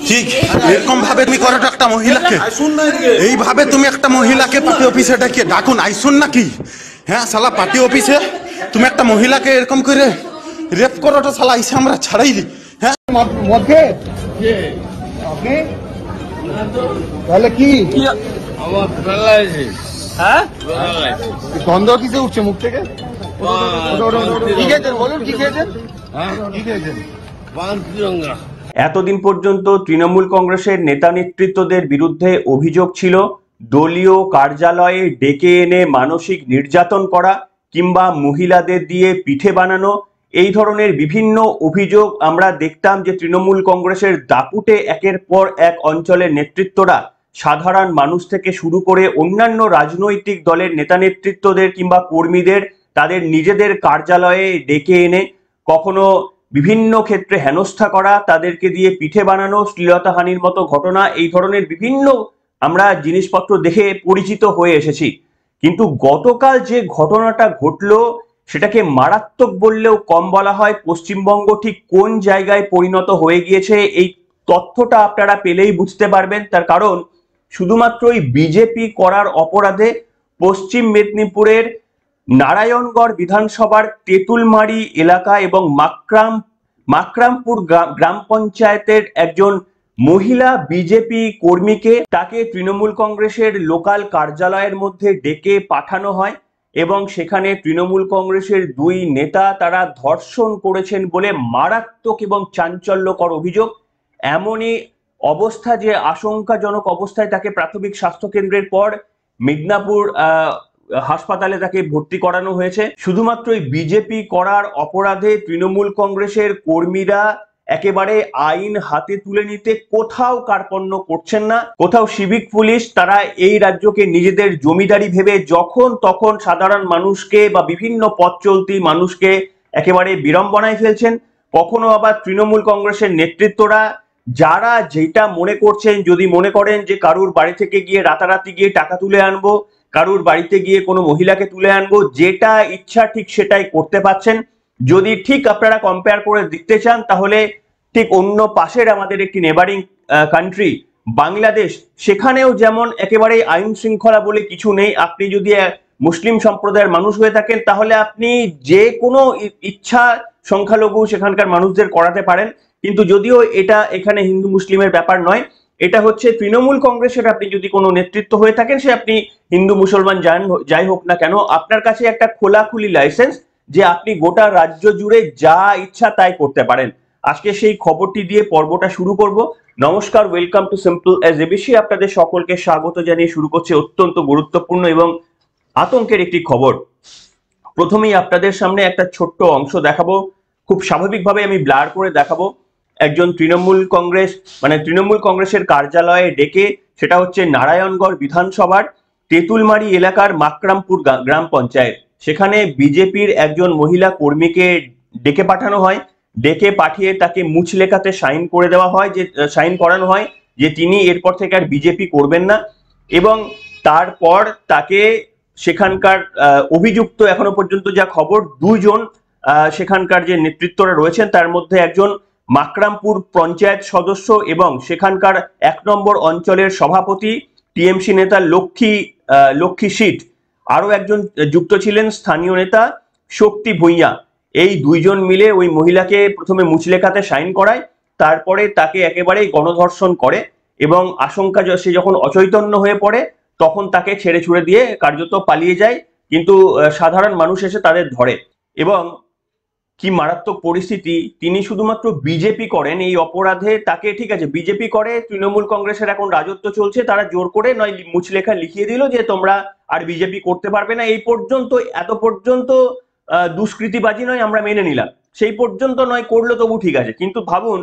ঠিক এরকম ভাবে তুমি করো একটা মহিলাকে, এইভাবে তুমি একটা মহিলাকে পার্টি অফিসে ডাকিয়ে ডাকুন আইসুন নাকি? হ্যাঁ শালা পার্টি অফিসে তুমি একটা মহিলাকে এরকম করে রেপ করোটা শালা আইসে আমরা ছাড়াই দিই। হ্যাঁ মধ্যে আপনি তাহলে কি আমার ফেলাইছে? হ্যাঁ গন্ধ কিসে উঠছে মুখ থেকে? কি খেয়েছেন বলুন, কি খেয়েছেন? কি খেয়েছেন? পান তিরঙ্গা। এতদিন পর্যন্ত তৃণমূল কংগ্রেসের নেতা নেতৃত্বদের বিরুদ্ধে অভিযোগ ছিল দলীয় কার্যালয়ে ডেকে এনে মানসিক নির্যাতন করা কিংবা মহিলাদের দিয়ে পিঠে বানানো, এই ধরনের বিভিন্ন অভিযোগ আমরা দেখতাম যে তৃণমূল কংগ্রেসের দাপুটে একের পর এক অঞ্চলের নেতৃত্বরা সাধারণ মানুষ থেকে শুরু করে অন্যান্য রাজনৈতিক দলের নেতা নেতৃত্বদের কিংবা কর্মীদের তাদের নিজেদের কার্যালয়ে ডেকে এনে কখনো বিভিন্ন ক্ষেত্রে হেনস্থা করা, তাদেরকে দিয়ে পিঠে বানানো, শ্লীলতাহানির মতো ঘটনা, এই ধরনের বিভিন্ন আমরা জিনিসপত্র দেখে পরিচিত হয়ে এসেছি। কিন্তু গতকাল যে ঘটনাটা ঘটলো সেটাকে মারাত্মক বললেও কম বলা হয়। পশ্চিমবঙ্গ ঠিক কোন জায়গায় পরিণত হয়ে গিয়েছে এই তথ্যটা আপনারা পেলেই বুঝতে পারবেন। তার কারণ শুধুমাত্র এই বিজেপি করার অপরাধে পশ্চিম মেদিনীপুরের নারায়ণগড় বিধানসভার তেঁতুলমারি এলাকা এবং মাকরামপুর গ্রাম পঞ্চায়েতের একজন মহিলা বিজেপি কর্মীকে তাকে তৃণমূল কংগ্রেসের লোকাল কার্যালয়ের মধ্যে ডেকে পাঠানো হয় এবং সেখানে তৃণমূল কংগ্রেসের দুই নেতা তারা ধর্ষণ করেছেন বলে মারাত্মক এবং চাঞ্চল্যকর অভিযোগ। এমনই অবস্থা যে আশঙ্কাজনক অবস্থায় তাকে প্রাথমিক স্বাস্থ্য কেন্দ্রের পর মিদনাপুর হাসপাতালে তাকে ভর্তি করানো হয়েছে। শুধুমাত্র এই বিজেপি করার অপরাধে তৃণমূল কংগ্রেসের কর্মীরা একেবারে আইন হাতে তুলে নিতে কোথাও কার্পণ্য করছেন না। কোথাও সিভিক পুলিশ তারা এই রাজ্যকে নিজেদের জমিদারি ভেবে যখন তখন সাধারণ মানুষকে বা বিভিন্ন পথ চলতি মানুষকে একেবারে বিড়ম্বনায় ফেলছেন। কখনো আবার তৃণমূল কংগ্রেসের নেতৃত্বরা যারা যেটা মনে করছেন, যদি মনে করেন যে কারুর বাড়ি থেকে গিয়ে রাতারাতি গিয়ে টাকা তুলে আনবো, কারুর বাড়িতে গিয়ে কোনো মহিলাকে তুলে আনবো, যেটা ইচ্ছা ঠিক সেটাই করতে পারছেন। যদি ঠিক আপনারা কম্পেয়ার করে দেখতে চান তাহলে ঠিক অন্য পাশের আমাদের একটি নেবারিং কান্ট্রি বাংলাদেশ, সেখানেও যেমন একেবারে আইন শৃঙ্খলা বলে কিছু নেই। আপনি যদি মুসলিম সম্প্রদায়ের মানুষ হয়ে থাকেন তাহলে আপনি যে কোনো ইচ্ছা সংখ্যালঘু সেখানকার মানুষদের করাতে পারেন, কিন্তু যদিও এটা এখানে হিন্দু মুসলিমের ব্যাপার নয়, এটা হচ্ছে তৃণমূল কংগ্রেসের আপনি যদি কোনো নেতৃত্ব হয়ে থাকেন, সে আপনি হিন্দু মুসলমান যাই হোক না কেন, আপনার কাছে একটা খোলাখুলি লাইসেন্স যে আপনি গোটা রাজ্য জুড়ে যা ইচ্ছা তাই করতে পারেন। আজকে সেই খবরটি দিয়ে পর্বটা শুরু করব। নমস্কার, welcome to simple as ABC. আপনাদের সকলকে স্বাগত জানিয়ে শুরু করছে অত্যন্ত গুরুত্বপূর্ণ এবং আতঙ্কের একটি খবর। প্রথমেই আপনাদের সামনে একটা ছোট্ট অংশ দেখাবো, খুব স্বাভাবিকভাবে আমি ব্লার করে দেখাবো। একজন তৃণমূল কংগ্রেসের কার্যালয়ে ডেকে, সেটা হচ্ছে নারায়ণগড় বিধানসভার তেঁতুলমারি এলাকার মাকরামপুর গ্রাম পঞ্চায়েত, সেখানে বিজেপির একজন মহিলা কর্মীকে ডেকে পাঠানো হয়। ডেকে পাঠিয়ে তাকে মুচলেখাতে সাইন করানো হয় যে তিনি এরপর থেকে আর বিজেপি করবেন না, এবং তারপর তাকে সেখানকার অভিযুক্ত, এখনো পর্যন্ত যা খবর, দুজন সেখানকার যে নেতৃত্বরা রয়েছেন তার মধ্যে একজন মাকরামপুর পঞ্চায়েত সদস্য এবং সেখানকার 1 নম্বর অঞ্চলের সভাপতি টিএমসি নেতা লক্ষ্মী সিট, আরো একজন যুক্ত ছিলেন স্থানীয় নেতা শক্তি ভূঁইয়া। এই দুইজন মিলে ওই মহিলাকে প্রথমে মুচলেখাতে সাইন করায়, তারপরে তাকে একেবারেই গণধর্ষণ করে এবং আশঙ্কা সে যখন অচৈতন্য হয়ে পড়ে তখন তাকে ছেড়ে ছুড়ে দিয়ে কার্যত পালিয়ে যায়। কিন্তু সাধারণ মানুষ এসে তাদের ধরে এবং কি মারাত্মক পরিস্থিতি, তিনি শুধুমাত্র বিজেপি করেন এই অপরাধে, তাকে ঠিক আছে বিজেপি করে, তৃণমূল কংগ্রেসের এখন রাজত্ব চলছে, তারা জোর করে নয় মুচলেখা লিখিয়ে দিল যে তোমরা আর বিজেপি করতে পারবে না, এই পর্যন্ত, এত পর্যন্ত দুষ্কৃতিবাজি নয়, আমরা মেনে নিলাম, সেই পর্যন্ত নয় করলো তবু ঠিক আছে। কিন্তু ভাবুন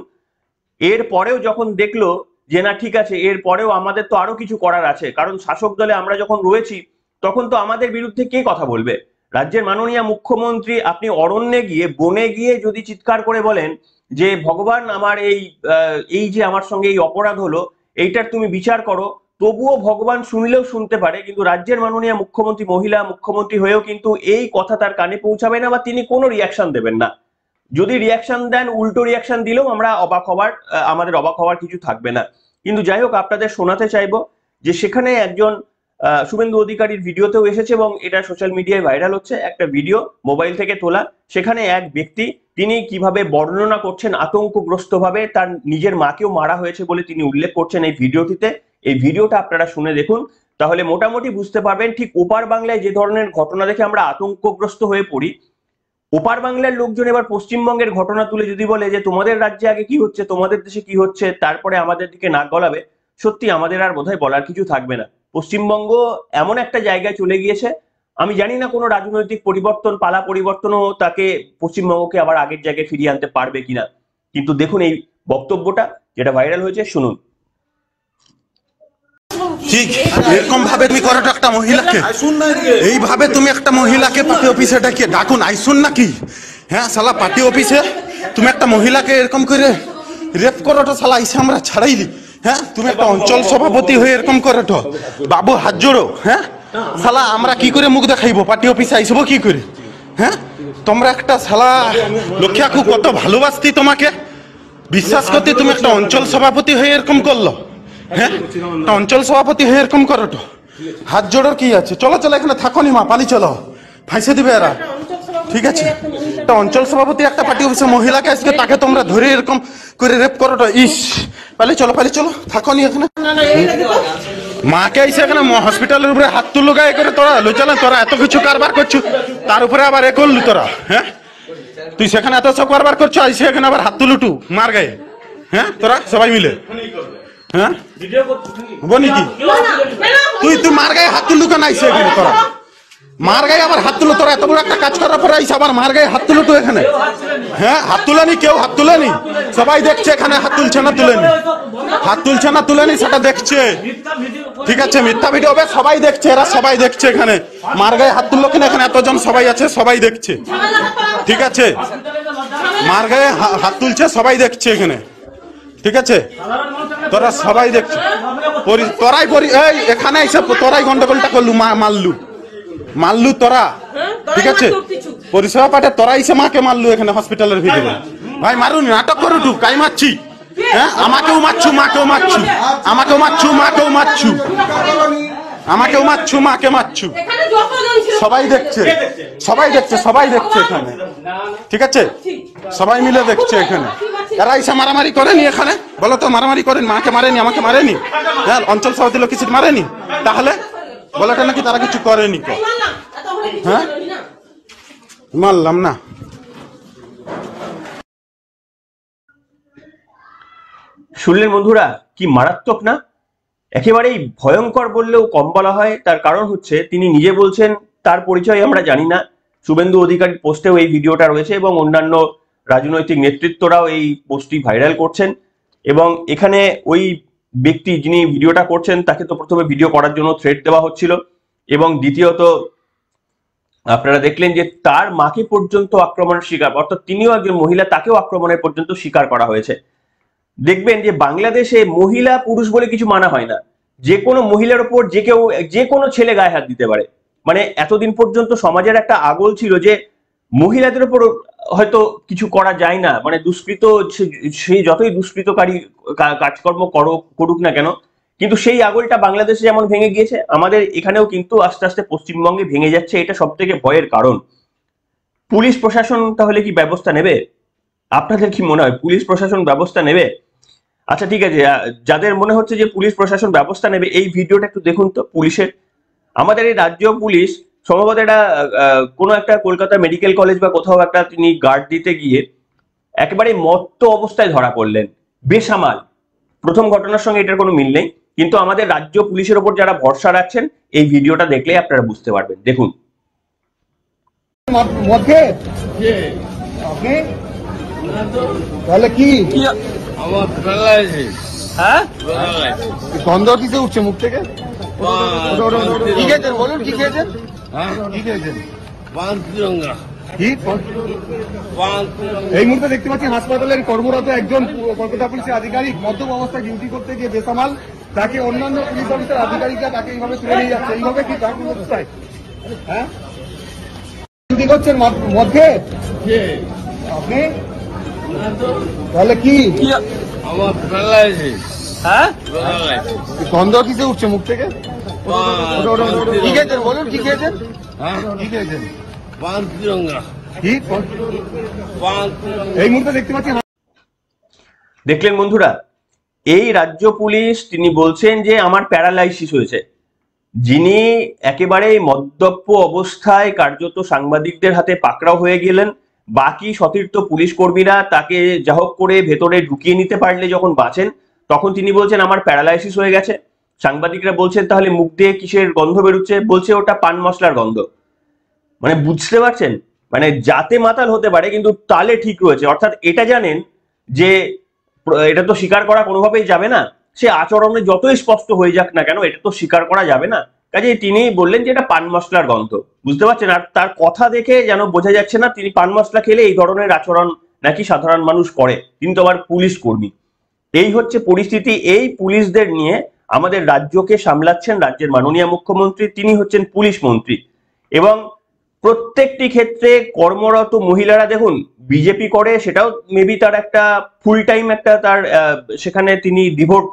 এর পরেও যখন দেখলো যে না ঠিক আছে, এর পরেও আমাদের তো আরো কিছু করার আছে, কারণ শাসক দলে আমরা যখন রয়েছি তখন তো আমাদের বিরুদ্ধে কে কথা বলবে? রাজ্যের মাননীয় মুখ্যমন্ত্রী আপনি অরণ্যে গিয়ে, বনে গিয়ে যদি চিৎকার করে বলেন যে ভগবান আমার এই যে আমার সঙ্গে এই অপরাধ হলো এইটার তুমি বিচার করো, তবুও ভগবান শুনলেও শুনতে পারে, কিন্তু রাজ্যের মাননীয় মুখ্যমন্ত্রী, মহিলা মুখ্যমন্ত্রী হয়েও কিন্তু এই কথা তার কানে পৌঁছাবে না বা তিনি কোনো রিয়াকশন দেবেন না। যদি রিয়াকশন দেন, উল্টো রিয়াকশন দিলেও আমরা আমাদের অবাক হওয়ার কিছু থাকবে না। কিন্তু যাই হোক, আপনাদের শোনাতে চাইবো যে সেখানে একজন শুভেন্দু অধিকারীর ভিডিওতেও এসেছে এবং এটা সোশ্যাল মিডিয়ায় ভাইরাল হচ্ছে, একটা ভিডিও মোবাইল থেকে তোলা। সেখানে এক ব্যক্তি তিনি কিভাবে বর্ণনা করছেন আতঙ্কগ্রস্ত ভাবে, তার নিজের মাকেও মারা হয়েছে বলে তিনি উল্লেখ করছেন এই ভিডিওটিতে। এই ভিডিওটা আপনারা শুনে দেখুন, তাহলে মোটামুটি বুঝতে পারবেন ঠিক ওপার বাংলায় যে ধরনের ঘটনা দেখে আমরা আতঙ্কগ্রস্ত হয়ে পড়ি, ওপার বাংলার লোকজন এবার পশ্চিমবঙ্গের ঘটনা তুলে যদি বলে যে তোমাদের রাজ্যে আগে কি হচ্ছে, তোমাদের দেশে কি হচ্ছে, তারপরে আমাদের দিকে নাক গলাবে, সত্যি আমাদের আর বোধহয় বলার কিছু থাকবে না। পশ্চিমবঙ্গ এমন একটা জায়গায় চলে গিয়েছে, আমি জানি না কোনো রাজনৈতিক পরিবর্তন, পালা পরিবর্তনও তাকে পশ্চিমবঙ্গকে আবার আগের জায়গায় ফিরিয়ে আনতে পারবে কিনা। কিন্তু দেখুন এই বক্তব্যটা যেটা ভাইরাল হয়েছে, শুনুন। ঠিক এরকম ভাবে তুমি করো একটা মহিলাকে, এইভাবে তুমি একটা মহিলাকে পার্টি অফিসে ডাকিয়ে ডাকুন আইসুন নাকি? হ্যাঁ শালা পার্টি অফিসে তুমি একটা মহিলাকে এরকম করে রেপ করোটো, শালা আইসে আমরা ছাড়াইলি। হ্যাঁ তুমি একটা অঞ্চল সভাপতি হয়ে এরকম করোটো, বাবু হাত জোড়ো। হ্যাঁ শালা আমরা কি করে মুখ দেখাইবো? পার্টি অফিসে আইসবো কি করে? হ্যাঁ তোমরা একটা শালা লক্ষ্যাকু কত ভালোবাসতি, তোমাকে বিশ্বাস করতে তুমি একটা অঞ্চল সভাপতি হয়ে এরকম করলো। হ্যাঁ অঞ্চল সভাপতি হয়ে এরকম করো তো, হাত জোড়ার কি আছে? চলো চলো এখানে থাকো নি মা, পালি চলো, ফাঁসে দিবে এরা। ঠিক আছে, একটা অঞ্চল সভাপতি একটা পার্টি অফিসে মহিলাকে আজকে তাকে তোমরা ধরে এরকম করে রেপ করো তো, ইস পালি চলো থাকো নি এখানে। মাকে এসে এখানে হসপিটালের উপরে হাত তুলো গায়ে করে তোরা লোচালে, তোরা এত কিছু কারবার করছো, তার উপরে আবার এ করলু তোরা। হ্যাঁ তুই সেখানে এত সব কারবার করছো, আইসে এখানে আবার হাত তুলুটু মার গায়ে। হ্যাঁ তোরা সবাই মিলে হ্যাঁ বনি কি তুই মার গায়ে হাত তুললু কেন আইসে এখানে? তোরা মার গায়ে আবার হাত তুলো, তোরা এত বড় একটা কাজ করার পরে আইসে আবার মার গায়ে হাত তুলো তো এখানে। হ্যাঁ হাত তুলেনি, কেউ হাত তুলেনি, সবাই দেখছে এখানে হাত তুলছে না তুলেনি, হাত তুলছে না তুলেনি সেটা দেখছে। ঠিক আছে মিথ্যা ভিডিও হবে, সবাই দেখছে, এরা সবাই দেখছে এখানে মার গায়ে হাত তুললো কিনা, এখানে এতজন সবাই আছে সবাই দেখছে। ঠিক আছে মার গায়ে হাত তুলছে সবাই দেখছে এখানে। ঠিক আছে তোরা সবাই দেখছে, তোরাই এই এখানে এসে তোরাই গন্ডগোলটা করলু, মারলু তোরা। ঠিক আছে পরিষেবা পাঠে তোরাই এসে মাকে মারলু এখানে হসপিটালের ভিতরে। ভাই মারুন, নাটক করু টু, কাই মারছি? হ্যাঁ আমাকেও মারছু, মাকে মারছু, মাকে মারছু। সবাই দেখছে এখানে। ঠিক আছে সবাই মিলে দেখছে এখানে। এরা এসে মারামারি করেনি এখানে? বলো তো মারামারি করেন? মাকে মারেনি, আমাকে মারেনি, হ্যাঁ অঞ্চল সভাপতি লোক কিছু মারেনি, তাহলে বলাটা নাকি তারা কিছু করেনি? হ্যাঁ মারলাম না। শুনলেন বন্ধুরা, কি মারাত্মক না? একেবারেই ভয়ঙ্কর বললেও কম বলা হয়। তার কারণ হচ্ছে তিনি নিজে বলছেন, তার পরিচয় আমরা জানি না। শুভেন্দু অধিকারীর পোস্টেও এই ভিডিওটা রয়েছে এবং অন্যান্য রাজনৈতিক নেতৃত্বরাও এই পোস্টটি ভাইরাল করছেন। এবং এখানে ওই ব্যক্তি যিনি ভিডিওটা করছেন তাকে তো প্রথমে ভিডিও করার জন্য থ্রেট দেওয়া হচ্ছিল, এবং দ্বিতীয়ত আপনারা দেখলেন যে তার মাকে পর্যন্ত আক্রমণের শিকার, অর্থাৎ তিনিও একজন মহিলা, তাকেও আক্রমণের পর্যন্ত শিকার করা হয়েছে। দেখবেন যে বাংলাদেশে মহিলা পুরুষ বলে কিছু মানা হয় না, যে কোনো মহিলার উপর যে কোনো ছেলে গায়ে হাত দিতে পারে। মানে এতদিন পর্যন্ত সমাজের একটা আগল ছিল যে মহিলাদের উপর হয়তো কিছু করা যায় না, মানে দুষ্কৃত সেই যতই দুষ্কৃতকারী কাজকর্ম করুক না কেন, কিন্তু সেই আগলটা বাংলাদেশে যেমন ভেঙে গিয়েছে, আমাদের এখানেও কিন্তু আস্তে আস্তে পশ্চিমবঙ্গে ভেঙে যাচ্ছে। এটা সব থেকে ভয়ের কারণ। পুলিশ প্রশাসন তাহলে কি ব্যবস্থা নেবে? আপনাদের কি মনে হয় পুলিশ প্রশাসন ব্যবস্থা নেবে? আচ্ছা ঠিক আছে, যাদের মনে হচ্ছে যে পুলিশ প্রশাসন ব্যবস্থা নেবে, এই ভিডিওটা একটু দেখুন তো পুলিশের। আমাদের এই রাজ্য পুলিশ সম্ভবত এটা কোনো একটা কলকাতা মেডিকেল কলেজ বা কোথাও একটা তিনি গার্ড দিতে গিয়ে একেবারে মত্ত অবস্থায় ধরা পড়লেন, বেসামাল। প্রথম ঘটনার সঙ্গে এটার কোনো মিল নেই, কিন্তু আমাদের রাজ্য পুলিশের ওপর যারা ভরসা রাখছেন এই ভিডিওটা দেখলে আপনারা বুঝতে পারবেন। দেখুন। তাহলে কি আমার প্যারালাইসিস। হ্যাঁ গন্ধ কিসে উঠছে মুখ থেকে? কি খেয়েছেন বলুন, কি খেয়েছেন? হ্যাঁ কি খেয়েছেন? পান তিরঙ্গা। কি পান এই মুহূর্তে দেখতে পাচ্ছি হাসপাতালের কর্মরত একজন কলকাতা পুলিশের আধিকারিক মদ্যপ অবস্থায় ডিউটি করতে গিয়ে বেসামাল, তাকে অন্যান্য পুলিশ অফিসার আধিকারিকরা তাকে এইভাবে তুলে নিয়ে যাচ্ছে। এইভাবে কি অবস্থায়? হ্যাঁ ডিউটি করছেন মধ্যে আপনি তাহলে কি আমার প্যারালাইসিস। হ্যাঁ প্যারালাইসিস। গন্ধ কিসে উঠছে মুখ থেকে? কি খেয়েছেন বলুন, কি খেয়েছেন? হ্যাঁ, কি খেয়েছেন? পান তিরঙ্গা। কি পান তিরঙ্গা। এই মুহূর্তে দেখতে পাচ্ছি দেখলেন বন্ধুরা, এই রাজ্য পুলিশ তিনি বলছেন যে আমার প্যারালাইসিস হয়েছে। যিনি একেবারে মদ্যপ অবস্থায় কার্যত সাংবাদিকদের হাতে পাকড়াও হয়ে গেলেন, বাকি সতীর্থ পুলিশ কর্মীরা তাকে যা হোক করে ভেতরে ঢুকিয়ে নিতে পারলে যখন বাঁচেন, তখন তিনি বলছেন আমার প্যারালাইসিস হয়ে গেছে। সাংবাদিকরা বলছেন তাহলে মুখ দিয়ে কিসের গন্ধ বেরোচ্ছে? বলছে ওটা পান মশলার গন্ধ। মানে বুঝতে পারছেন, মানে যাতে মাতাল হতে পারে কিন্তু তালে ঠিক রয়েছে। অর্থাৎ এটা জানেন যে এটা তো স্বীকার করা কোনোভাবেই যাবে না, সে আচরণে যতই স্পষ্ট হয়ে যাক না কেন এটা তো স্বীকার করা যাবে না। কাজেই তিনি বললেন যে এটা পান মশলার গন্ধ। বুঝতে পারছেন? আর তার কথা দেখে যেন বোঝা যাচ্ছে না তিনি পান মশলা খেলে এই ধরনের আচরণ নাকি সাধারণ মানুষ করে, কিন্তু আবার পুলিশ কর্মী। এই হচ্ছে পরিস্থিতি। এই পুলিশদের নিয়ে আমাদের রাজ্যকে সামলাচ্ছেন রাজ্যের মাননীয় মুখ্যমন্ত্রী, তিনি হচ্ছেন পুলিশ মন্ত্রী। এবং প্রত্যেকটি ক্ষেত্রে কর্মরত মহিলারা দেখুন বিজেপি করে, সেটাও মেবি তার একটা ফুল টাইম একটা তার সেখানে তিনি ডিভোট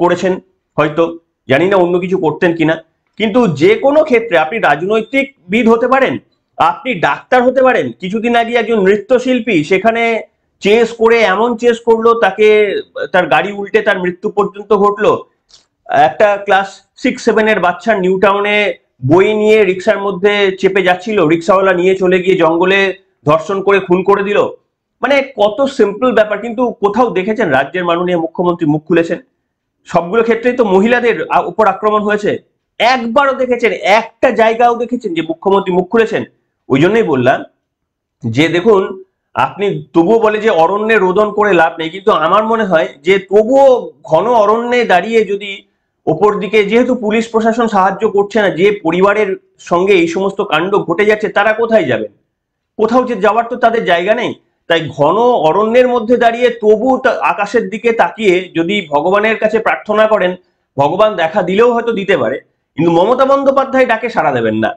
করেছেন, হয়তো জানি না অন্য কিছু করতেন কিনা। কিন্তু যে কোনো ক্ষেত্রে আপনি রাজনৈতিকবিদ হতে পারেন, আপনি ডাক্তার হতে পারেন। কিছুদিন আগে একজন নৃত্যশিল্পী সেখানে চেস করে এমন চেস করলো তাকে তার গাড়ি উল্টে তার মৃত্যু পর্যন্ত ঘটলো। একটা ক্লাস 6-7 বাচ্চা নিউ টাউনে বই নিয়ে রিক্সার মধ্যে চেপে যাচ্ছিল, রিক্সাওয়ালা নিয়ে চলে গিয়ে জঙ্গলে ধর্ষণ করে খুন করে দিল। মানে কত সিম্পল ব্যাপার, কিন্তু কোথাও দেখেছেন রাজ্যের মাননীয় মুখ্যমন্ত্রী মুখ খুলেছেন? সবগুলো ক্ষেত্রেই তো মহিলাদের উপর আক্রমণ হয়েছে। একবারও দেখেছেন, একটা জায়গাও দেখেছেন যে মুখ্যমন্ত্রী মুখ খুলেছেন? ওই জন্যই বললাম যে দেখুন, আপনি তবুও বলে যে অরণ্যে রোদন করে লাভ নেই, কিন্তু আমার মনে হয় যে তবুও ঘন অরণ্যে দাঁড়িয়ে যদি ওপর দিকে, যেহেতু পুলিশ প্রশাসন সাহায্য করছে না, যে পরিবারের সঙ্গে এই সমস্ত কাণ্ড ঘটে যাচ্ছে তারা কোথায় যাবেন? কোথাও যে যাওয়ার তো তাদের জায়গা নেই। তাই ঘন অরণ্যের মধ্যে দাঁড়িয়ে তবু আকাশের দিকে তাকিয়ে যদি ভগবানের কাছে প্রার্থনা করেন, ভগবান দেখা দিলেও হয়তো দিতে পারে, কিন্তু মমতা বন্দ্যোপাধ্যায় ডাকে সাড়া দেবেন না।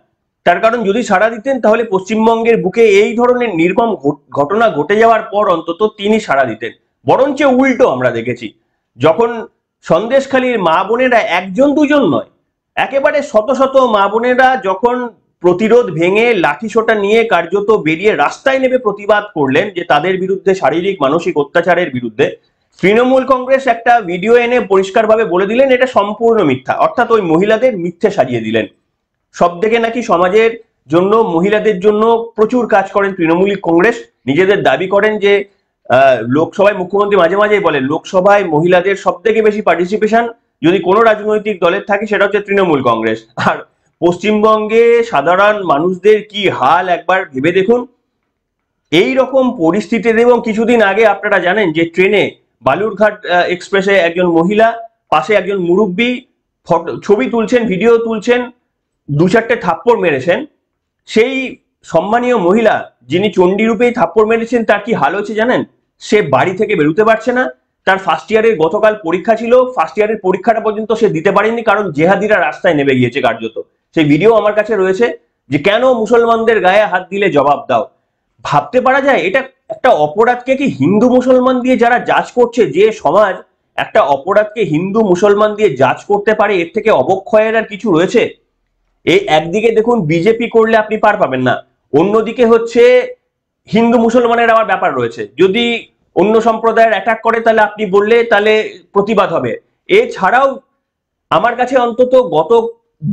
তার কারণ যদি সাড়া দিতেন তাহলে পশ্চিমবঙ্গের বুকে এই ধরনের নির্মম ঘটনা ঘটে যাওয়ার পর অন্তত তিনি সাড়া দিতেন। বরঞ্চ উল্টো আমরা দেখেছি, যখন সন্দেশখালীর মা বোনেরা একজন দুজন নয়, একেবারে শত শত মা বোনেরা যখন প্রতিরোধ ভেঙে লাঠিসোঁটা নিয়ে কার্যত বেরিয়ে রাস্তায় নেমে প্রতিবাদ করলেন যে তাদের বিরুদ্ধে শারীরিক মানসিক অত্যাচারের বিরুদ্ধে, তৃণমূল কংগ্রেস একটা ভিডিও এনে পরিষ্কারভাবে বলে দিলেন এটা সম্পূর্ণ মিথ্যা। অর্থাৎ ওই মহিলাদের মিথ্যে সাজিয়ে দিলেন। সব থেকে নাকি সমাজের জন্য, মহিলাদের জন্য প্রচুর কাজ করেন তৃণমূল কংগ্রেস। নিজেদের দাবি করেন যে লোকসভায়, মুখ্যমন্ত্রী মাঝে মাঝেই বলেন লোকসভায় মহিলাদের সব থেকে বেশি পার্টিসিপেশন যদি কোনো রাজনৈতিক দলের থাকে সেটা হচ্ছে তৃণমূল কংগ্রেস। আর পশ্চিমবঙ্গে সাধারণ মানুষদের কি হাল একবার ভেবে দেখুন। এই রকম পরিস্থিতিতে, এবং কিছুদিন আগে আপনারা জানেন যে ট্রেনে বালুরঘাট এক্সপ্রেসে একজন মহিলা, পাশে একজন মুরব্বী ছবি তুলছেন, ভিডিও তুলছেন, 2-4টে থাপ্পড় মেরেছেন। সেই সম্মানীয় মহিলা যিনি চণ্ডীরূপেই থাপ্পড় মেরেছেন, তার কি হাল হয়েছে জানেন? সে বাড়ি থেকে বেরোতে পারছে না। তার ফার্স্ট ইয়ারের গতকাল পরীক্ষা ছিল, ফার্স্ট ইয়ারের পরীক্ষাটা পর্যন্ত সে দিতে পারেনি, কারণ জেহাদিরা রাস্তায় নেমে গিয়েছে কার্যত। সেই ভিডিও আমার কাছে রয়েছে যে কেন মুসলমানদের গায়ে হাত দিলে জবাব দাও। ভাবতে পারা যায় এটা একটা অপরাধকে কি হিন্দু মুসলমান দিয়ে যারা জাজ করছে, যে সমাজ একটা অপরাধকে হিন্দু মুসলমান দিয়ে জাজ করতে পারে, এর থেকে অবক্ষয়ের আর কিছু রয়েছে? এই একদিকে দেখুন বিজেপি করলে আপনি পার পাবেন না, অন্যদিকে হচ্ছে হিন্দু মুসলমানের আবার ব্যাপার রয়েছে। যদি অন্য সম্প্রদায়ের অ্যাটাক করে তাহলে আপনি বললে তাহলে প্রতিবাদ হবে। এছাড়াও আমার কাছে অন্তত গত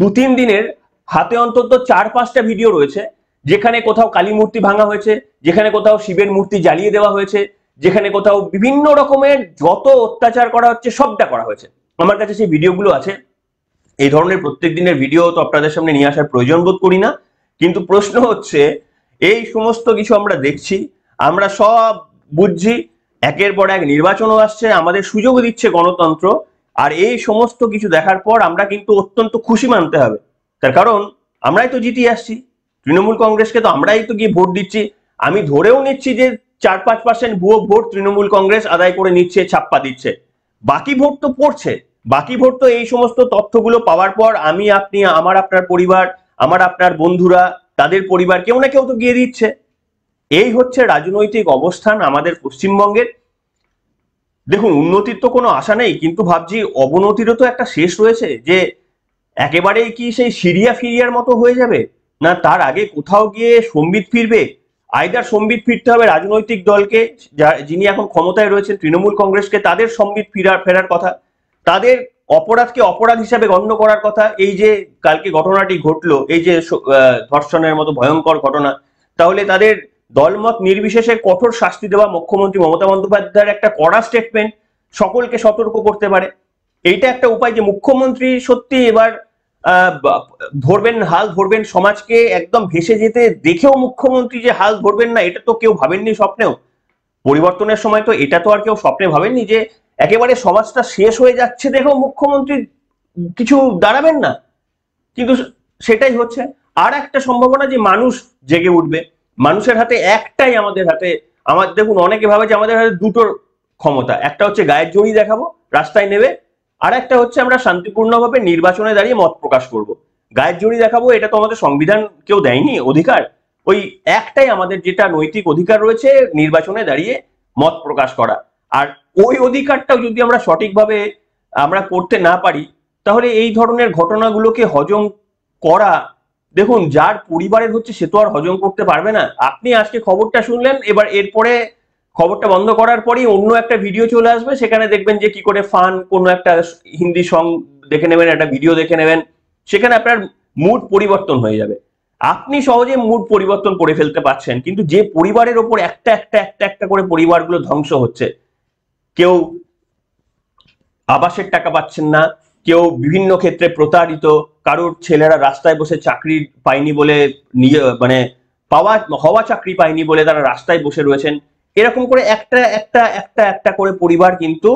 2-3 দিনের হাতে অন্তত 4-5টা ভিডিও রয়েছে যেখানে কোথাও কালী মূর্তি ভাঙা হয়েছে, যেখানে কোথাও শিবের মূর্তি জ্বালিয়ে দেওয়া হয়েছে, যেখানে কোথাও বিভিন্ন রকমের যত অত্যাচার করা হচ্ছে সবটা করা হয়েছে। আমার কাছে সেই ভিডিওগুলো আছে। এই ধরনের প্রত্যেক দিনের ভিডিও তো আপনাদের সামনে নিয়ে আসার প্রয়োজন বোধ করি না, কিন্তু প্রশ্ন হচ্ছে এই সমস্ত কিছু আমরা দেখছি, আমরা সব বুঝছি, একের পর এক নির্বাচনও আসছে, আমাদের সুযোগ দিচ্ছে গণতন্ত্র। আর এই সমস্ত কিছু দেখার পর আমরা কিন্তু অত্যন্ত খুশি মানতে হবে, তার কারণ আমরাই তো জিতে আসছি। তৃণমূল কংগ্রেসকে তো আমরাই তো গিয়ে ভোট দিচ্ছি। আমি ধরেও নিচ্ছি যে 4-5% ভুয়ো ভোট তৃণমূল কংগ্রেস আদায় করে নিচ্ছে, ছাপ্পা দিচ্ছে। বাকি ভোট তো পড়ছে, বাকি ভোট তো এই সমস্ত তথ্যগুলো পাওয়ার পর আমি, আপনি, আমার আপনার পরিবার, আমার আপনার বন্ধুরা, তাদের পরিবার, কেউ না কেউ তো গিয়ে দিচ্ছে। এই হচ্ছে রাজনৈতিক অবস্থান আমাদের পশ্চিমবঙ্গের। দেখুন, উন্নতির তো কোনো আশা নেই, কিন্তু ভাবছি অবনতিরও তো একটা শেষ রয়েছে, যে একেবারেই কি সেই সিরিয়া ফিরিয়ার মতো হয়ে যাবে, না তার আগে কোথাও গিয়ে সম্বিত ফিরবে। আইদার সম্বিত ফিরতে হবে রাজনৈতিক দলকে, যিনি এখন ক্ষমতায় রয়েছেন তৃণমূল কংগ্রেসকে, তাদের সম্বিত ফেরার কথা, তাদের অপরাধকে অপরাধ হিসাবে গণ্য করার কথা। এই যে কালকে ঘটনাটি ঘটলো, এই যে ধর্ষণের মতো ভয়ঙ্কর ঘটনা, তাহলে তাদের দলমত নির্বিশেষে কঠোর শাস্তি দেওয়া মুখ্যমন্ত্রী মমতা বন্দ্যোপাধ্যায়ের একটা কড়া স্টেটমেন্ট সকলকে সতর্ক করতে পারে। এইটা একটা উপায় যে মুখ্যমন্ত্রী সত্যি এবার হাল ধরবেন সমাজকে একদম ভেসে যেতে দেখেও মুখ্যমন্ত্রী যে হাল ধরবেন না, এটা তো কেউ ভাবেননি স্বপ্নেও। পরিবর্তনের সময় তো এটা তো আর কেউ স্বপ্নে ভাবেননি যে একেবারে সমাজটা শেষ হয়ে যাচ্ছে দেখেও মুখ্যমন্ত্রী কিছু দাঁড়াবেন না, কিন্তু সেটাই হচ্ছে। আর একটা সম্ভাবনা যে মানুষ জেগে উঠবে। মানুষের হাতে একটাই, আমাদের হাতে, দেখুন অনেকে ভাবে যে আমাদের হাতে দুটো ক্ষমতা, একটা হচ্ছে গায়ের জড়ি দেখাবো রাস্তায় নেবে, আর একটা হচ্ছে আমরা শান্তিপূর্ণভাবে নির্বাচনে দাঁড়িয়ে মত প্রকাশ করব। গায়ের জড়ি দেখাবো এটা তো আমাদের সংবিধান কেউ দেয়নি অধিকার, ওই একটাই আমাদের যেটা নৈতিক অধিকার রয়েছে, নির্বাচনে দাঁড়িয়ে মত প্রকাশ করা। আর ওই অধিকারটাও যদি আমরা সঠিকভাবে আমরা করতে না পারি, তাহলে এই ধরনের ঘটনাগুলোকে হজম করা, দেখুন যার পরিবারের হচ্ছে সে তো আর হজম করতে পারবে না। আপনি আজকে খবরটা শুনলেন, এবার এরপরে খবরটা বন্ধ করার পরই অন্য একটা ভিডিও চলে আসবে, সেখানে দেখবেন যে কি করে ফান কোনো একটা হিন্দি সং দেখে নেবেন, একটা ভিডিও দেখে নেবেন, সেখানে আপনার মুড পরিবর্তন হয়ে যাবে। আপনি সহজে মুড পরিবর্তন করে ফেলতে পারছেন, কিন্তু যে পরিবারের ওপর একটা একটা একটা একটা করে পরিবারগুলো ধ্বংস হচ্ছে, কেউ আবাসের টাকা পাচ্ছেন না, কেউ বিভিন্ন ক্ষেত্রে প্রতারিত, কারোর ছেলেরা রাস্তায় বসে চাকরি পায়নি বলে হওয়া চাকরি পায়নি বলে তারা রাস্তায় বসে রয়েছেন, এরকম করে একটা একটা একটা একটা করে পরিবার কিন্তু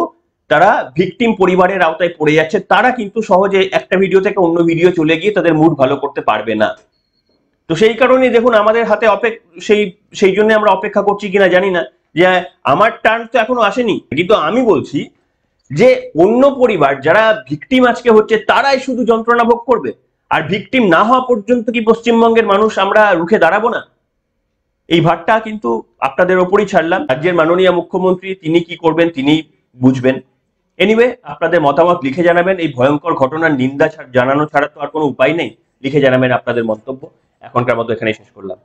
তারা ভিকটিম পরিবারের আওতায় পড়ে যাচ্ছে। তারা কিন্তু সহজে একটা ভিডিও থেকে অন্য ভিডিও চলে গিয়ে তাদের মুড ভালো করতে পারবে না। তো সেই কারণে দেখুন আমাদের হাতে সেই জন্য আমরা অপেক্ষা করছি কিনা জানি না, যে আমার টার্ন তো এখনো আসেনি, কিন্তু আমি বলছি যে অন্য পরিবার যারা ভিকটিম আজকে হচ্ছে তারাই শুধু যন্ত্রণা ভোগ করবে, আর ভিকটিম না হওয়া পর্যন্ত কি পশ্চিমবঙ্গের মানুষ আমরা রুখে দাঁড়াবো না? এই ভারটা কিন্তু আপনাদের ওপরই ছাড়লাম। রাজ্যের মাননীয় মুখ্যমন্ত্রী তিনি কি করবেন তিনি বুঝবেন। এনিওয়ে, আপনাদের মতামত লিখে জানাবেন। এই ভয়ঙ্কর ঘটনার নিন্দা জানানো ছাড়া তো আর কোনো উপায় নেই। লিখে জানাবেন আপনাদের মন্তব্য। এখনকার মতো এখানেই শেষ করলাম।